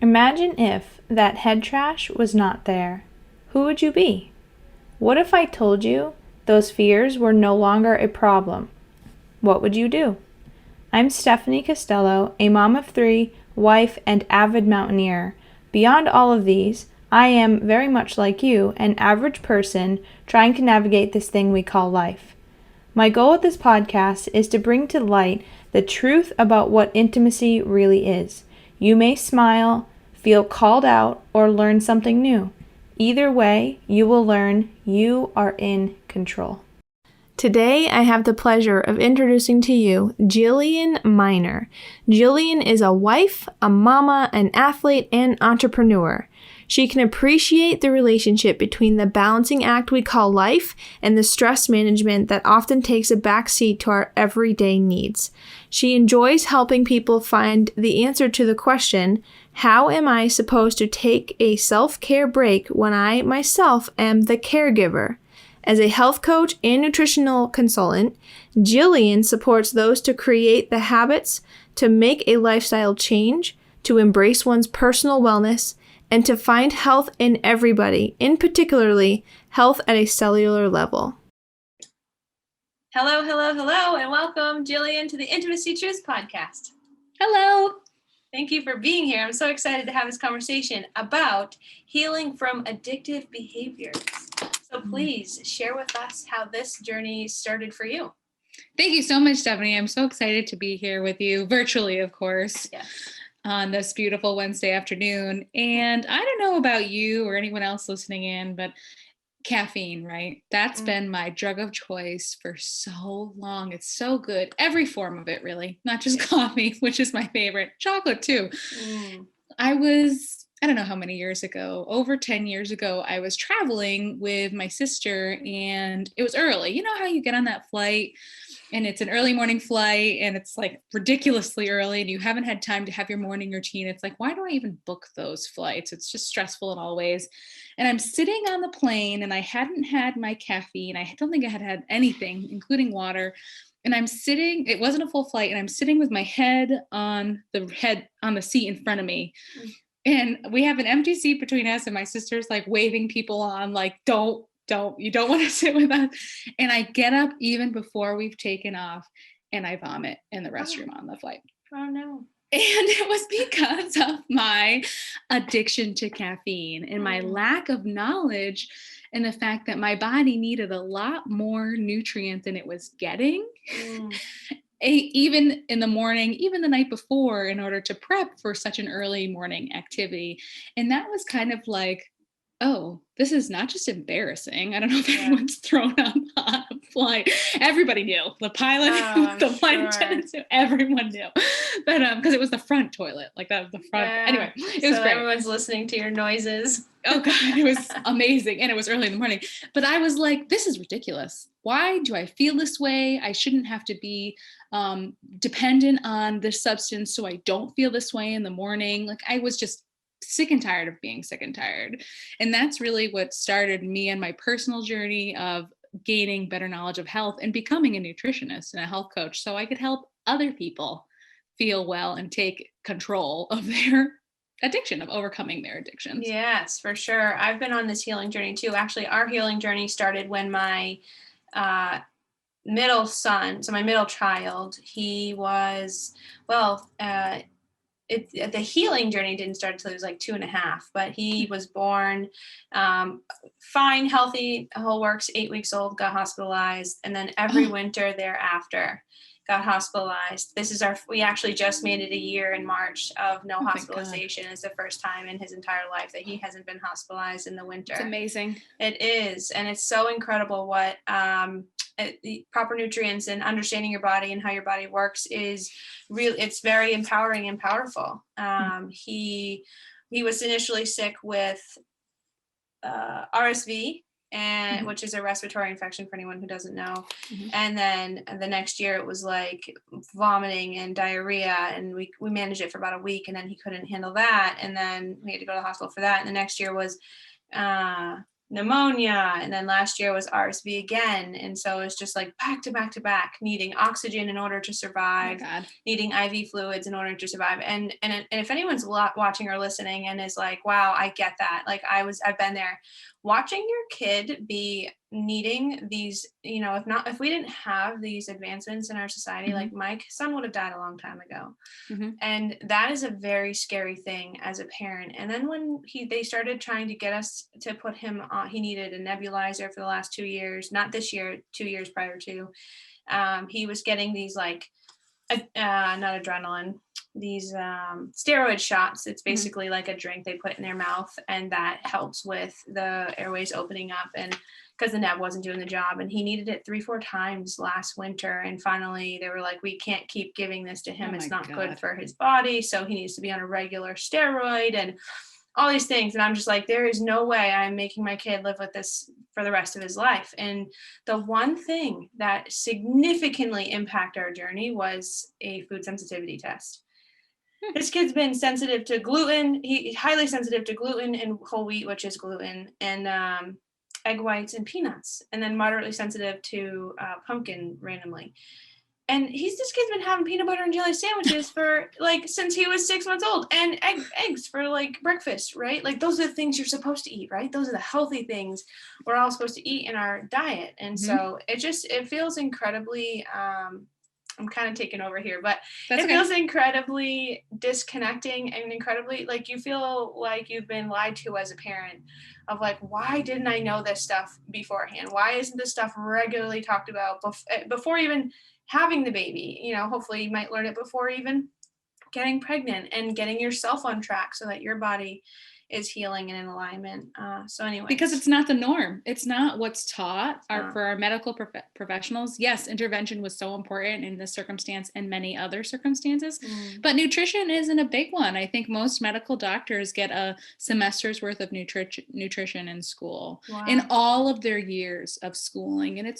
Imagine if that head trash was not there. Who would you be? What if I told you those fears were no longer a problem? What would you do? I'm Stephanie Costello, a mom of three, wife, and avid mountaineer. Beyond all of these, I am very much like you, an average person trying to navigate this thing we call life. My goal with this podcast is to bring to light the truth about what intimacy really is. You may smile, feel called out, or learn something new. Either way, you will learn you are in control. Today, I have the pleasure of introducing to you Jillian Miner. Jillian is a wife, a mama, an athlete, and entrepreneur. She can appreciate the relationship between the balancing act we call life and the stress management that often takes a backseat to our everyday needs. She enjoys helping people find the answer to the question, how am I supposed to take a self-care break when I myself am the caregiver? As a health coach and nutritional consultant, Jillian supports those to create the habits to make a lifestyle change, to embrace one's personal wellness, and to find health in everybody, in particularly health at a cellular level. Hello, and welcome, Jillian, to the Intimacy Truth Podcast. Hello. Thank you for being here. I'm so excited to have this conversation about healing from addictive behaviors. So please share with us how this journey started for you. Thank you so much, Stephanie. I'm so excited to be here with you, virtually, of course, Yes. on this beautiful Wednesday afternoon. And I don't know about you or anyone else listening in, but caffeine, right? That's been my drug of choice for so long. It's so good. Every form of it, really, not just coffee, which is my favorite. Chocolate, too. I don't know how many years ago, over 10 years ago, I was traveling with my sister and it was early. You know how you get on that flight and it's an early morning flight and it's like ridiculously early and you haven't had time to have your morning routine. It's like, why do I even book those flights? It's just stressful in all ways. And I'm sitting on the plane and I hadn't had my caffeine. I don't think I had had anything, including water. And I'm sitting, it wasn't a full flight, and I'm sitting with my head on the seat in front of me. And we have an empty seat between us, and my sister's like waving people on, like, you don't want to sit with us. And I get up even before we've taken off and I vomit in the restroom on the flight. Oh, no. And it was because of my addiction to caffeine and my lack of knowledge and the fact that my body needed a lot more nutrient than it was getting. Even in the morning, even the night before, in order to prep for such an early morning activity. And that was kind of like, oh, this is not just embarrassing. I don't know if anyone's thrown up on a flight. Everybody knew. The pilot, the flight attendants knew. Everyone knew. But because it was the front toilet, like that was the front. Yeah. Anyway, it was great. Everyone's listening to your noises. Oh God, it was amazing. And it was early in the morning. But I was like, this is ridiculous. Why do I feel this way? I shouldn't have to be dependent on this substance so I don't feel this way in the morning. Like I was just sick and tired of being sick and tired. And that's really what started me on my personal journey of gaining better knowledge of health and becoming a nutritionist and a health coach so I could help other people feel well and take control of their addiction, of overcoming their addictions. Yes, for sure. I've been on this healing journey too. Actually, our healing journey started when my middle son, so my middle child, he was, the healing journey didn't start until he was like 2.5, but he was born fine, healthy, whole works, 8 weeks old, got hospitalized. And then every winter thereafter got hospitalized. We actually just made it a year in March of no hospitalization. It's the first time in his entire life that he hasn't been hospitalized in the winter. It's amazing. It is. And it's so incredible what the proper nutrients and understanding your body and how your body works is really, it's very empowering and powerful. He was initially sick with RSV, and which is a respiratory infection for anyone who doesn't know. And then the next year it was like vomiting and diarrhea, and we managed it for about a week, and then he couldn't handle that, and then we had to go to the hospital for that. And the next year was pneumonia, and then last year was RSV again, and so it's just like back to back to back, needing oxygen in order to survive, needing IV fluids in order to survive. And if anyone's watching or listening and is like, wow, I get that, like I've been there. Watching your kid be needing these, if we didn't have these advancements in our society, like my son would have died a long time ago. And that is a very scary thing as a parent. And then when they started trying to get us to put him on, he needed a nebulizer for the last 2 years, not this year, 2 years prior to, he was getting these like, not adrenaline, these steroid shots. It's basically like a drink they put in their mouth, and that helps with the airways opening up, and because the neb wasn't doing the job. And he needed it 3-4 times last winter, and finally they were like, we can't keep giving this to him. It's not good for his body, so he needs to be on a regular steroid and all these things. And I'm just like, there is no way I'm making my kid live with this for the rest of his life. And the one thing that significantly impacted our journey was a food sensitivity test. This kid's been sensitive to gluten. He's highly sensitive to gluten and whole wheat, which is gluten, and egg whites and peanuts, and then moderately sensitive to pumpkin randomly. And this kid's been having peanut butter and jelly sandwiches for like since he was 6 months old, and eggs for like breakfast, right? Like those are the things you're supposed to eat, right? Those are the healthy things we're all supposed to eat in our diet. And so it feels incredibly, I'm kind of taking over here, but feels incredibly disconnecting and incredibly like you feel like you've been lied to as a parent of like, why didn't I know this stuff beforehand? Why isn't this stuff regularly talked about before even having the baby? Hopefully you might learn it before even getting pregnant and getting yourself on track so that your body is healing and in alignment. So anyway, because it's not the norm. It's not what's taught for our medical professionals. Yes, intervention was so important in this circumstance and many other circumstances, but nutrition isn't a big one. I think most medical doctors get a semester's worth of nutrition in school in all of their years of schooling. And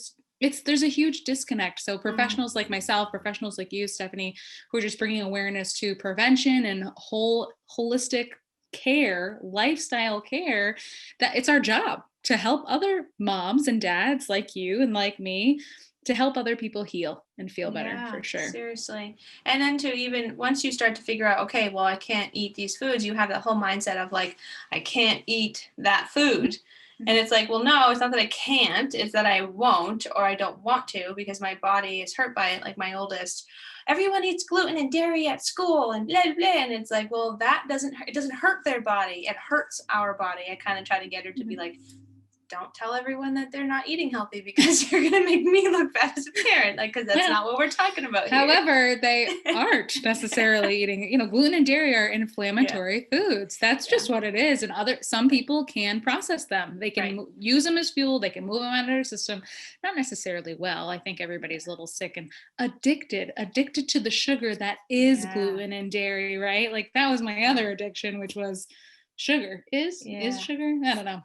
there's a huge disconnect. So professionals like myself, professionals like you, Stephanie, who are just bringing awareness to prevention and holistic care, lifestyle care, that it's our job to help other moms and dads like you and like me to help other people heal and feel better, for sure. Seriously. And then to even once you start to figure out, okay, well, I can't eat these foods, you have that whole mindset of like, I can't eat that food. And it's like, well, no, it's not that I can't, it's that I won't, or I don't want to because my body is hurt by it. Like my oldest, everyone eats gluten and dairy at school and blah, blah. And it's like, well, it doesn't hurt their body. It hurts our body. I kind of try to get her to be like, don't tell everyone that they're not eating healthy because you're going to make me look bad as a parent. Like, because that's not what we're talking about here. However, they aren't necessarily eating, gluten and dairy are inflammatory foods. That's just what it is. And some people can process them. They can use them as fuel. They can move them out of their system. Not necessarily well. I think everybody's a little sick and addicted to the sugar that is gluten and dairy, right? Like that was my other addiction, which was sugar. Is sugar? I don't know.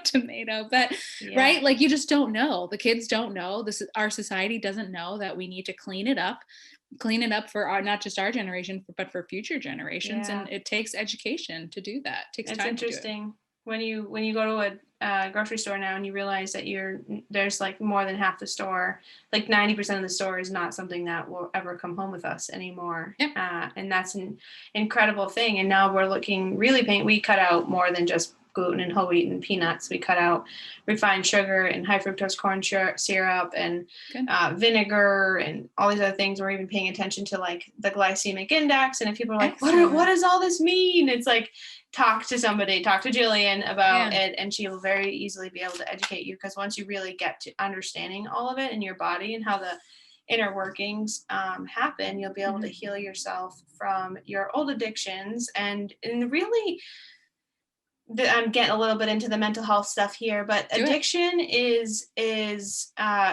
Tomato, but right? Like you just don't know. The kids don't know. Our society doesn't know that we need to clean it up for not just our generation, but for future generations. And it takes education to do that. It takes time to do it. It's interesting. When you go to a grocery store now and you realize that there's like more than half the store, like 90% of the store is not something that will ever come home with us anymore. And that's an incredible thing. And now we're looking really we cut out more than just gluten and whole wheat and peanuts. We cut out refined sugar and high fructose corn syrup and vinegar and all these other things. We're even paying attention to like the glycemic index. And if people are like, what does all this mean? It's like, talk to Jillian about it, and she will very easily be able to educate you, because once you really get to understanding all of it in your body and how the inner workings happen, you'll be able to heal yourself from your old addictions. And really, I'm getting a little bit into the mental health stuff here, but addiction is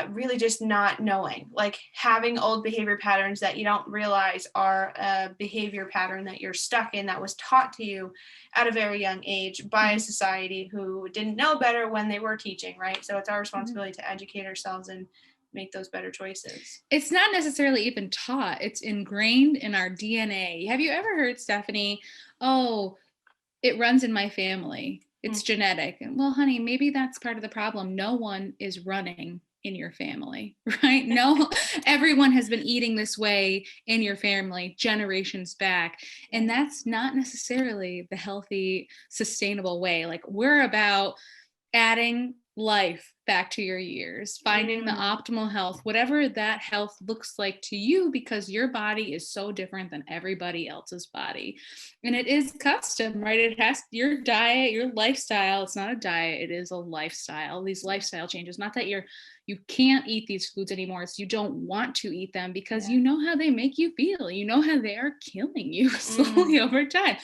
really just not knowing, like having old behavior patterns that you don't realize are a behavior pattern that you're stuck in, that was taught to you at a very young age by a society who didn't know better when they were teaching, right? So it's our responsibility to educate ourselves and make those better choices. It's not necessarily even taught. It's ingrained in our DNA. Have you ever heard, Stephanie, it runs in my family? It's genetic. And well, honey, maybe that's part of the problem. No one is running in your family, right? No, everyone has been eating this way in your family generations back. And that's not necessarily the healthy, sustainable way. Like, we're about adding life back to your years, finding the optimal health, whatever that health looks like to you, because your body is so different than everybody else's body. And it is custom, right? It has your diet, your lifestyle. It's not a diet, it is a lifestyle. These lifestyle changes, not that you can't eat these foods anymore. It's you don't want to eat them because you know how they make you feel. You know how they are killing you slowly over time.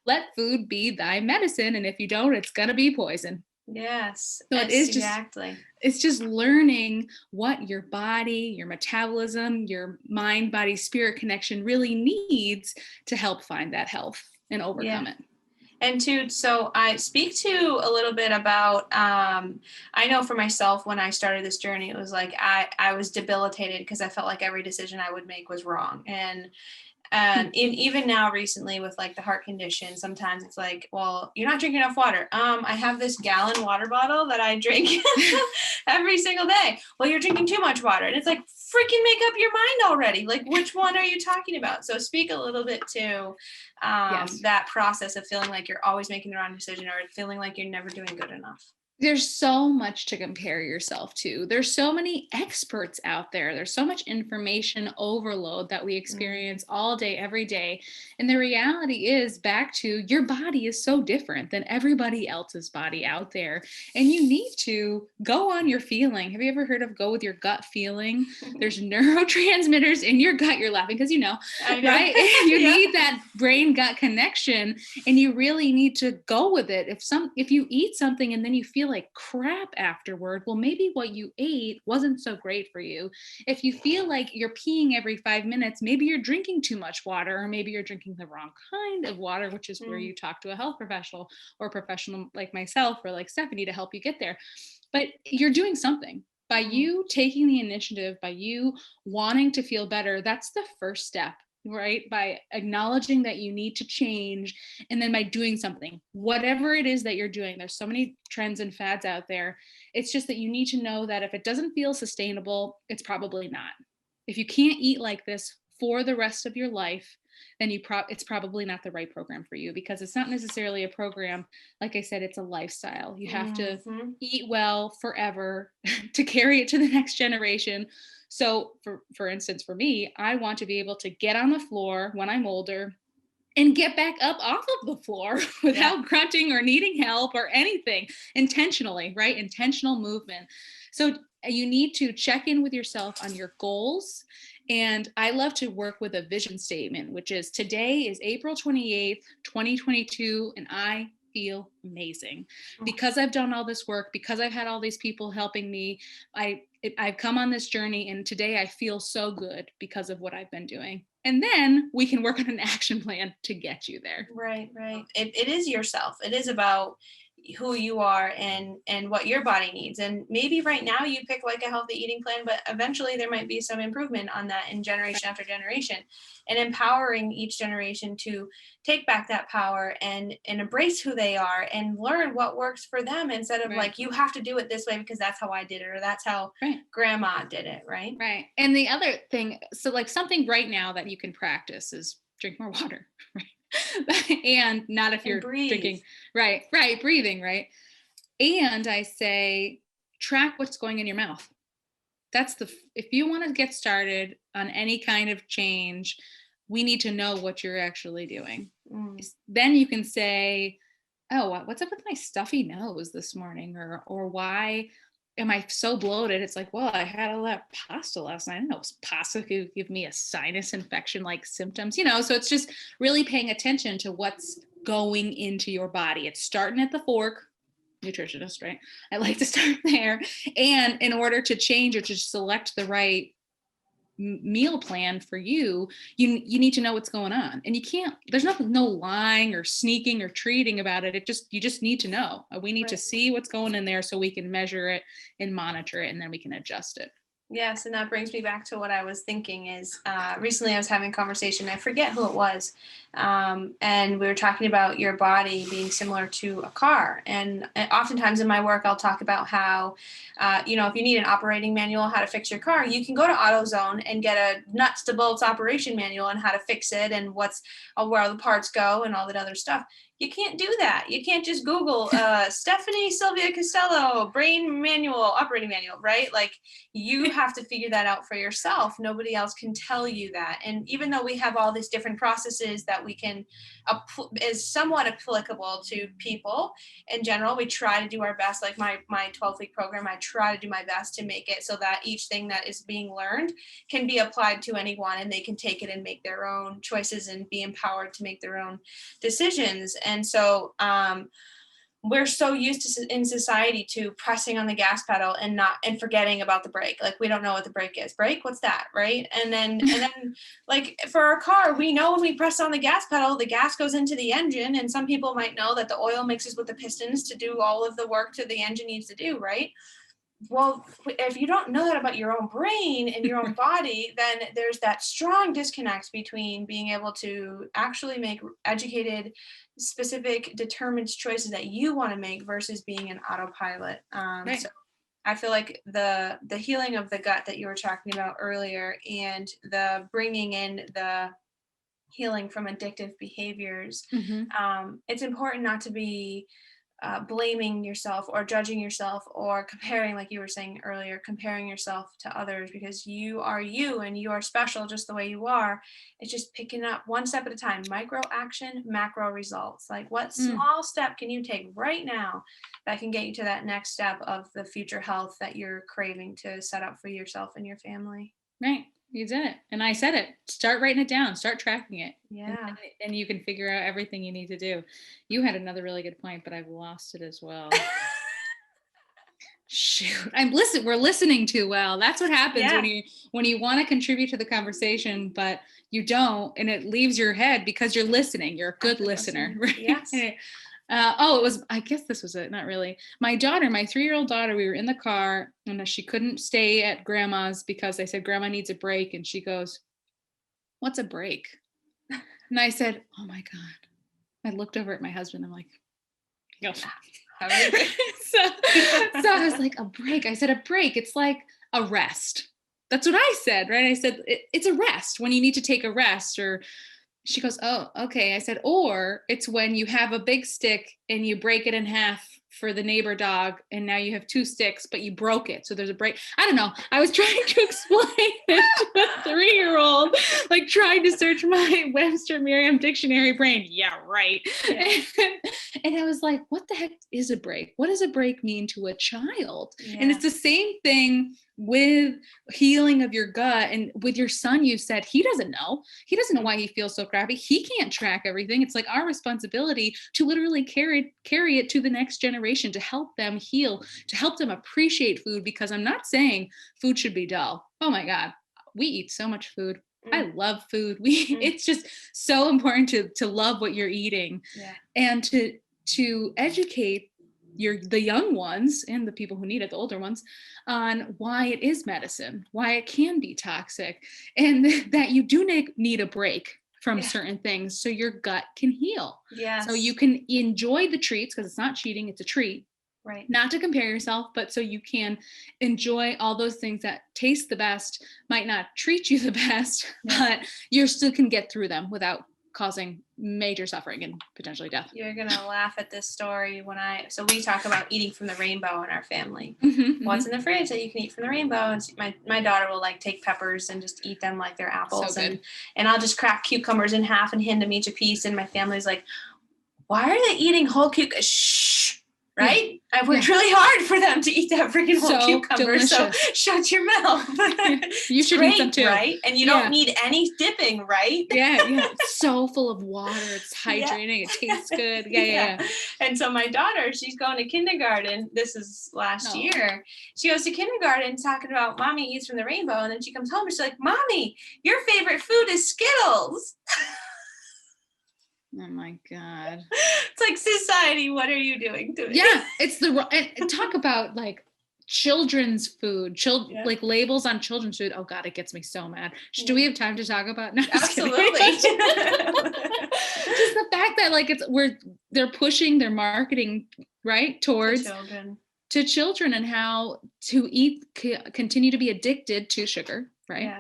Let food be thy medicine. And if you don't, it's going to be poison. Yes. So it is exactly. It's just learning what your body, your metabolism, your mind, body, spirit connection really needs to help find that health and overcome it. And so I speak to a little bit about, I know for myself, when I started this journey, it was like, I was debilitated because I felt like every decision I would make was wrong. And even now recently with like the heart condition, sometimes it's like, well, you're not drinking enough water. I have this gallon water bottle that I drink every single day. Well, you're drinking too much water. And it's like, freaking make up your mind already. Like, which one are you talking about? So speak a little bit to that process of feeling like you're always making the wrong decision, or feeling like you're never doing good enough. There's so much to compare yourself to. There's so many experts out there. There's so much information overload that we experience all day, every day. And the reality is, back to your body is so different than everybody else's body out there. And you need to go on your feeling. Have you ever heard of go with your gut feeling? There's neurotransmitters in your gut. You're laughing because I know. Right? You need that brain gut connection, and you really need to go with it. If you eat something and then you feel like crap afterward, well, maybe what you ate wasn't so great for you. If you feel like you're peeing every 5 minutes, maybe you're drinking too much water, or maybe you're drinking the wrong kind of water, which is where you talk to a health professional or a professional like myself or like Stephanie to help you get there. But you're doing something. By you taking the initiative, by you wanting to feel better, that's the first step, right? By acknowledging that you need to change, and then by doing something, whatever it is that you're doing. There's so many trends and fads out there. It's just that you need to know that if it doesn't feel sustainable, it's probably not. If you can't eat like this for the rest of your life, then it's probably not the right program for you, because it's not necessarily a program. Like I said, it's a lifestyle. You have to eat well forever to carry it to the next generation. So for instance, for me, I want to be able to get on the floor when I'm older and get back up off of the floor without grunting or needing help or anything, intentionally, right? Intentional movement. So you need to check in with yourself on your goals. And I love to work with a vision statement, which is, today is April 28th, 2022, and I feel amazing because I've done all this work, because I've had all these people helping me. I've come on this journey, and today I feel so good because of what I've been doing. And then we can work on an action plan to get you there. Right. It is yourself. It is about who you are and what your body needs. And maybe right now you pick like a healthy eating plan, but eventually there might be some improvement on that in generation after generation, and empowering each generation to take back that power and embrace who they are and learn what works for them, instead of like, you have to do it this way because that's how I did it, or that's how grandma did it. Right. And the other thing, so like something right now that you can practice is drink more water, right? And not if you're drinking, breathing, right? And I say, track what's going in your mouth. If you want to get started on any kind of change, we need to know what you're actually doing. Then you can say, oh, what's up with my stuffy nose this morning? Or why am I so bloated? It's like, well, I had all that pasta last night. I didn't know pasta could give me a sinus infection like symptoms, so it's just really paying attention to what's going into your body. It's starting at the fork, nutritionist, right? I like to start there. And in order to change or to select the right meal plan for you, you need to know what's going on. And there's no lying or sneaking or treating about it. You just need to know. We need to see what's going in there so we can measure it and monitor it, and then we can adjust it. Yes, and that brings me back to what I was thinking is recently I was having a conversation, I forget who it was, and we were talking about your body being similar to a car. And oftentimes in my work, I'll talk about how, if you need an operating manual, how to fix your car, you can go to AutoZone and get a nuts to bolts operation manual on how to fix it and where all the parts go and all that other stuff. You can't do that. You can't just Google Stephanie Sylvia Costello brain manual, operating manual, right? Like you have to figure that out for yourself. Nobody else can tell you that. And even though we have all these different processes that we can is somewhat applicable to people in general, we try to do our best. Like my 12-week program, I try to do my best to make it so that each thing that is being learned can be applied to anyone and they can take it and make their own choices and be empowered to make their own decisions. And so we're so used to in society to pressing on the gas pedal and forgetting about the brake. Like we don't know what the brake is. Brake, what's that, right? And then like for our car, we know when we press on the gas pedal, the gas goes into the engine. And some people might know that the oil mixes with the pistons to do all of the work that the engine needs to do, right? Well, if you don't know that about your own brain and your own body, then there's that strong disconnect between being able to actually make educated, specific, determined choices that you want to make versus being an autopilot. Right. So I feel like the healing of the gut that you were talking about earlier and the bringing in the healing from addictive behaviors, it's important not to be blaming yourself or judging yourself or comparing, like you were saying earlier, comparing yourself to others, because you are you and you are special just the way you are. It's just picking up one step at a time, micro action, macro results. Like what small step can you take right now that can get you to that next step of the future health that you're craving to set up for yourself and your family? Right. You did it. And I said it. Start writing it down. Start tracking it. Yeah. And you can figure out everything you need to do. You had another really good point, but I've lost it as well. Shoot. We're listening too well. That's what happens when you want to contribute to the conversation, but you don't, and it leaves your head because you're listening. You're a good listener. Right? Yes. I guess this was it. Not really. My daughter, my 3-year-old daughter, we were in the car and she couldn't stay at grandma's because I said, Grandma needs a break. And she goes, what's a break? And I said, oh my God. I looked over at my husband. I'm like, go. So I was like, a break. I said, a break. It's like a rest. That's what I said, right? I said, it's a rest when you need to take a rest. Or she goes, oh, okay. I said, or it's when you have a big stick and you break it in half for the neighbor dog, and now you have 2 sticks, but you broke it. So there's a break. I don't know. I was trying to explain it to a 3-year-old, like trying to search my Webster Merriam dictionary brain. Yeah, right. Yeah. And I was like, what the heck is a break? What does a break mean to a child? Yeah. And it's the same thing with healing of your gut. And with your son, you said he doesn't know why he feels so crappy. He can't track everything. It's like our responsibility to literally carry it to the next generation, to help them heal, to help them appreciate food. Because I'm not saying food should be dull. Oh my God, we eat so much food. I love food. It's just so important to love what you're eating, and to educate the young ones and the people who need it, the older ones, on why it is medicine, why it can be toxic, and that you do need a break from certain things so your gut can heal. Yes. So you can enjoy the treats, because it's not cheating, it's a treat. Right. Not to compare yourself, but so you can enjoy all those things that taste the best, might not treat you the best, but you still can get through them without causing major suffering and potentially death. You're gonna laugh at this story so we talk about eating from the rainbow in our family. What's in the fridge that you can eat from the rainbow? And my daughter will like take peppers and just eat them like they're apples. So and I'll just crack cucumbers in half and hand them each a piece. And my family's like, why are they eating whole cucumbers? Shh. Right? I worked really hard for them to eat that freaking whole cucumber. Delicious. So shut your mouth. You should eat them too. Right? And you don't need any dipping, right? Yeah. It's so full of water. It's hydrating. It tastes good. Yeah. And so my daughter, she's going to kindergarten. This is last year. She goes to kindergarten talking about Mommy eats from the rainbow. And then she comes home and she's like, Mommy, your favorite food is Skittles. Oh my God. It's like, society, what are you doing to me? Yeah, it's and talk about like children's food, like labels on children's food. Oh God, it gets me so mad. Do we have time to talk about? No, absolutely. Just the fact that like they're pushing their marketing right towards to children and how to continue to be addicted to sugar, right?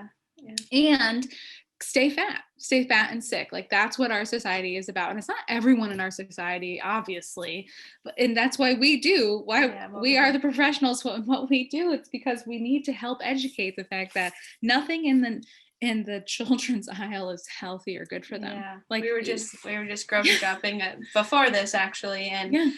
And stay fat and sick. Like that's what our society is about. And it's not everyone in our society, obviously, and that's why we are the professionals. What we do, it's because we need to help educate the fact that nothing in the children's aisle is healthy or good for them. Yeah. Like we were just grocery shopping before this actually, and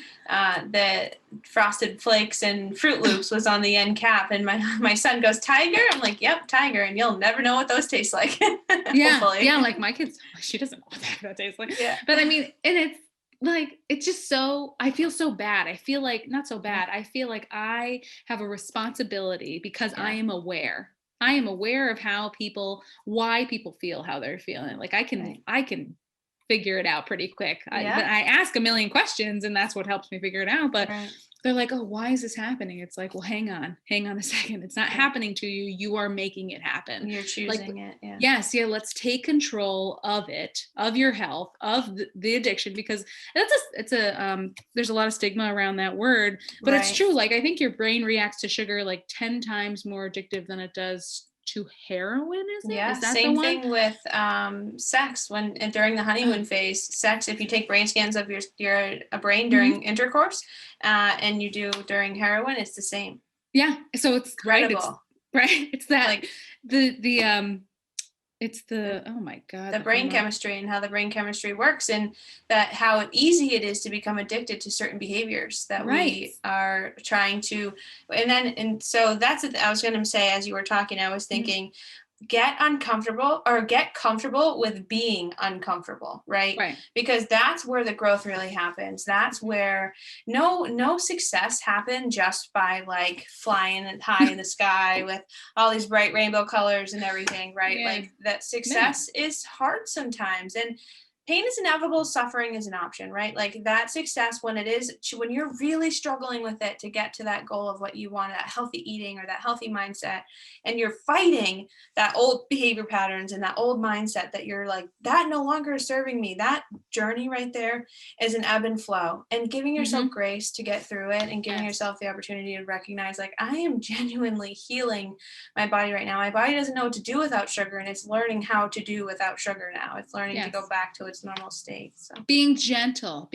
the Frosted Flakes and Fruit Loops was on the end cap, and my son goes, "Tiger?" I'm like, "Yep, Tiger," and you'll never know what those taste like. Like my kids, she doesn't know what that tastes like. Yeah. But I mean, and it's like, it's just so, I feel so bad. I feel like, not so bad. I feel like I have a responsibility because I am aware of why people feel how they're feeling. Like I can figure it out pretty quick. But I ask a million questions and that's what helps me figure it out. But they're like, "Oh, why is this happening?" It's like, well, hang on a second. It's not happening to you. You are making it happen. You're choosing it. Yeah. Yes. Yeah. Let's take control of it, of your health, of the addiction, because there's a lot of stigma around that word, but it's true. Like, I think your brain reacts to sugar like 10 times more addictive than it does to heroin, is it? Yeah, is that same thing with sex. During the honeymoon phase, sex, if you take brain scans of your brain during intercourse and you do during heroin, it's the same. Yeah, so it's incredible. It's that like it's the oh my God, the brain chemistry and how the brain chemistry works, and that how easy it is to become addicted to certain behaviors that we are trying to, and so that's it. I was going to say, as you were talking, I was thinking, get comfortable with being uncomfortable, right? Because that's where the growth really happens. That's where no success happened just by like flying high in the sky with all these bright rainbow colors and everything, right? Like that success is hard sometimes, and pain is inevitable, suffering is an option, right? Like that success, when you're really struggling with it to get to that goal of what you want, that healthy eating or that healthy mindset, and you're fighting that old behavior patterns and that old mindset that you're like, that no longer is serving me. That journey right there is an ebb and flow, and giving yourself grace to get through it, and giving yourself the opportunity to recognize, like, I am genuinely healing my body right now. My body doesn't know what to do without sugar, and it's learning how to do without sugar now. It's learning to go back to its normal state. So being gentle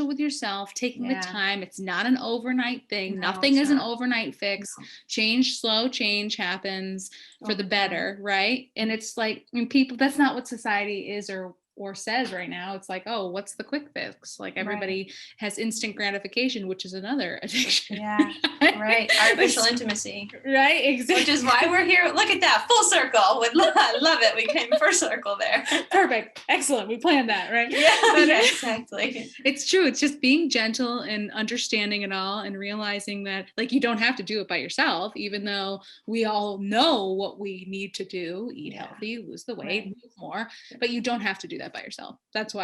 with yourself, taking the time. It's not an overnight thing. Nothing is an overnight fix. Slow change happens for the better, right? And it's like, I mean, people, that's not what society is or says right now. It's like, oh, what's the quick fix? Like everybody has instant gratification, which is another addiction. Yeah, right. Artificial intimacy. Right, exactly. Which is why we're here. Look at that, full circle. I love it. We came full circle there. Perfect. Excellent. We planned that, right? Yeah, exactly. It's true. It's just being gentle and understanding it all and realizing that, like, you don't have to do it by yourself, even though we all know what we need to do: eat healthy, lose the weight, move more, but you don't have to do that by yourself. That's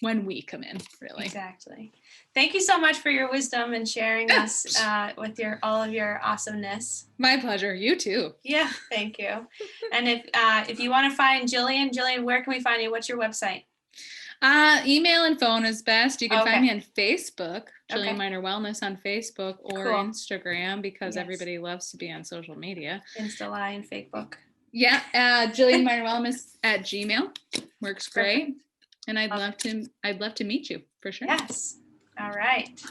when we come in, really. Exactly. Thank you so much for your wisdom and sharing us with all of your awesomeness. My pleasure. You too. Yeah, thank you. And if you want to find Jillian, where can we find you? What's your website? Email and phone is best. You can find me on Facebook, Jillian Minor Wellness on Facebook, or Instagram, because everybody loves to be on social media. Insta-lie and Fakebook. Yeah, Jillian Minor Wellness at Gmail works great. And I'd love to meet you for sure. Yes. All right.